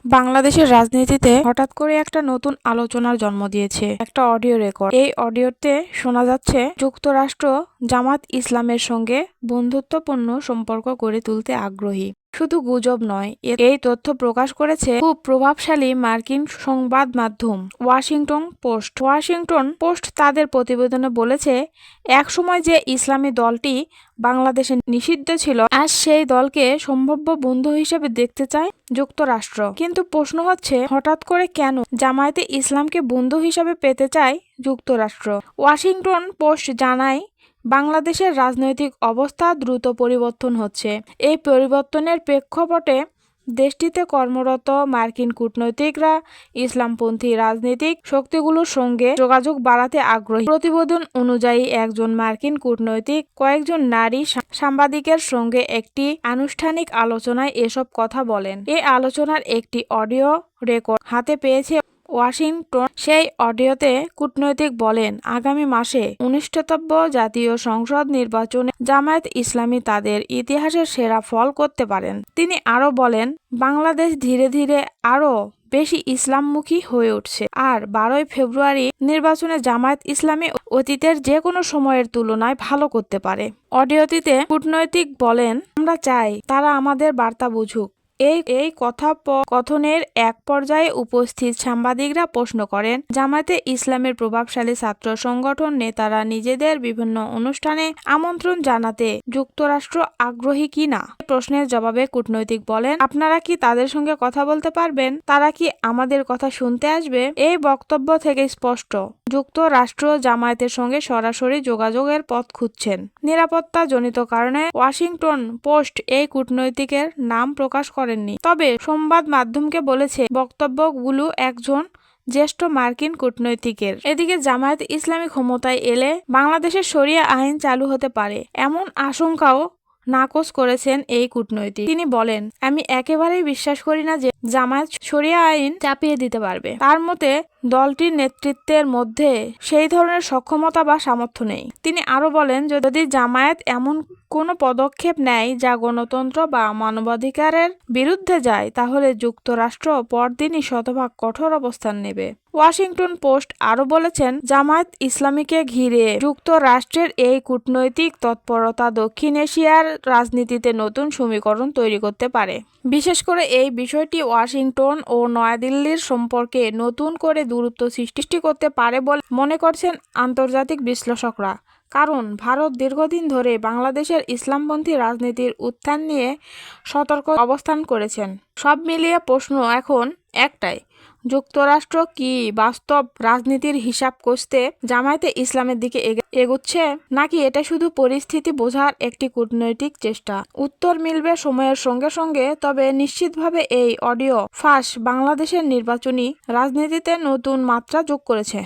বাংলাদেশের রাজনীতিতে হঠাৎ করে একটা নতুন আলোচনার জন্ম দিয়েছে একটা অডিও রেকর্ড। এই অডিওতে শোনা যাচ্ছে যুক্তরাষ্ট্র জামাত ইসলামের সঙ্গে বন্ধুত্বপূর্ণ সম্পর্ক গড়ে তুলতে আগ্রহী। শুধু গুজব নয়, এই তথ্য প্রকাশ করেছে খুব প্রভাবশালী মার্কিন সংবাদ মাধ্যম ওয়াশিংটন পোস্ট তাদের প্রতিবেদনে বলেছে, একসময় যে ইসলামী দলটি বাংলাদেশে নিষিদ্ধ ছিল, আজ সেই দলকে সম্ভাব্য বন্ধু হিসেবে দেখতে চায় যুক্তরাষ্ট্র। কিন্তু প্রশ্ন হচ্ছে, হঠাৎ করে কেন জামায়াতে ইসলামকে বন্ধু হিসেবে পেতে চায় যুক্তরাষ্ট্র? ওয়াশিংটন পোস্ট জানায়, বাংলাদেশের রাজনৈতিক অবস্থা দ্রুত পরিবর্তন হচ্ছে। এই পরিবর্তনের প্রেক্ষাপটে দেশটিতে কর্মরত মার্কিন কূটনৈতিকরা ইসলামপন্থী রাজনৈতিক শক্তিগুলোর সঙ্গে যোগাযোগ বাড়াতে আগ্রহী। প্রতিবেদন অনুযায়ী একজন মার্কিন কূটনৈতিক কয়েকজন নারী সাংবাদিকের সঙ্গে একটি আনুষ্ঠানিক আলোচনায় এসব কথা বলেন। এই আলোচনার একটি অডিও রেকর্ড হাতে পেয়েছে ওয়াশিংটন। সেই অডিওতে কূটনৈতিক বলেন, আগামী মাসে অনুষ্ঠিতব্য জাতীয় সংসদ নির্বাচনে জামায়াত ইসলামী তাদের ইতিহাসের সেরা ফল করতে পারেন। তিনি আরও বলেন, বাংলাদেশ ধীরে ধীরে আরও বেশি ইসলামমুখী হয়ে উঠছে, আর 12ই ফেব্রুয়ারি নির্বাচনে জামায়াত ইসলামী অতীতের যে কোনো সময়ের তুলনায় ভালো করতে পারে। অডিওটিতে কূটনৈতিক বলেন, আমরা চাই তারা আমাদের বার্তা বুঝুক। এই কথোপকথনের এক পর্যায়ে উপস্থিত সাংবাদিকরা প্রশ্ন করেন, জামায়াতে ইসলামের প্রভাবশালী ছাত্র সংগঠন নেতারা নিজেদের বিভিন্ন অনুষ্ঠানে আমন্ত্রণ জানাতে যুক্তরাষ্ট্র আগ্রহী কি না। এই প্রশ্নের জবাবে কূটনৈতিক বলেন, আপনারা কি তাদের সঙ্গে কথা বলতে পারবেন? তারা কি আমাদের কথা শুনতে আসবে? এই বক্তব্য থেকে স্পষ্ট, যুক্তরাষ্ট্র জামায়াতের সঙ্গে সরাসরি যোগাযোগের পথ খুঁজছেন। নিরাপত্তাজনিত কারণে ওয়াশিংটন পোস্ট এই কূটনৈতিকের নাম প্রকাশ করেননি, তবে সংবাদ মাধ্যমকে বলেছে বক্তব্যগুলো একজন জ্যেষ্ঠ মার্কিন কূটনৈতিকের। এদিকে জামায়াত ইসলামী ক্ষমতায় এলে বাংলাদেশের শরিয়া আইন চালু হতে পারে এমন আশঙ্কাও নাকচ করেছেন এই কূটনৈতিক। তিনি বলেন, আমি একেবারেই বিশ্বাস করি না যে জামায়াত শরিয়া আইন চাপিয়ে দিতে পারবে। তার মতে দলটির নেতৃত্বের মধ্যে সেই ধরনের সক্ষমতা বা সামর্থ্য নেই। তিনি আরও বলেন, যদি জামায়াত এমন কোনো পদক্ষেপ নেয় যা গণতন্ত্র বা মানবাধিকারের বিরুদ্ধে যায়, তাহলে যুক্তরাষ্ট্র পরদিনই শতভাগ কঠোর অবস্থান নেবে। ওয়াশিংটন পোস্ট আরও বলেছেন, জামায়াত ইসলামীকে ঘিরে যুক্তরাষ্ট্রের এই কূটনৈতিক তৎপরতা দক্ষিণ এশিয়ার রাজনীতিতে নতুন সমীকরণ তৈরি করতে পারে। বিশেষ করে এই বিষয়টি ওয়াশিংটন ও নয়াদিল্লির সম্পর্কে নতুন করে দূরত্ব সৃষ্টি করতে পারে বলে মনে করছেন আন্তর্জাতিক বিশ্লেষকরা। কারণ ভারত দীর্ঘদিন ধরে বাংলাদেশের ইসলামপন্থী রাজনীতির উত্থান নিয়ে সতর্ক অবস্থান করেছেন। সব মিলিয়ে প্রশ্ন এখন একটাই, যুক্তরাষ্ট্র কি বাস্তব রাজনীতির হিসাব কষতে জামায়াতে ইসলামের দিকে এগুচ্ছে, নাকি এটা শুধু পরিস্থিতি বোঝার একটি কূটনৈতিক চেষ্টা? উত্তর মিলবে সময়ের সঙ্গে সঙ্গে, তবে নিশ্চিতভাবে এই অডিও ফাঁস বাংলাদেশের নির্বাচনী রাজনীতিতে নতুন মাত্রা যোগ করেছে।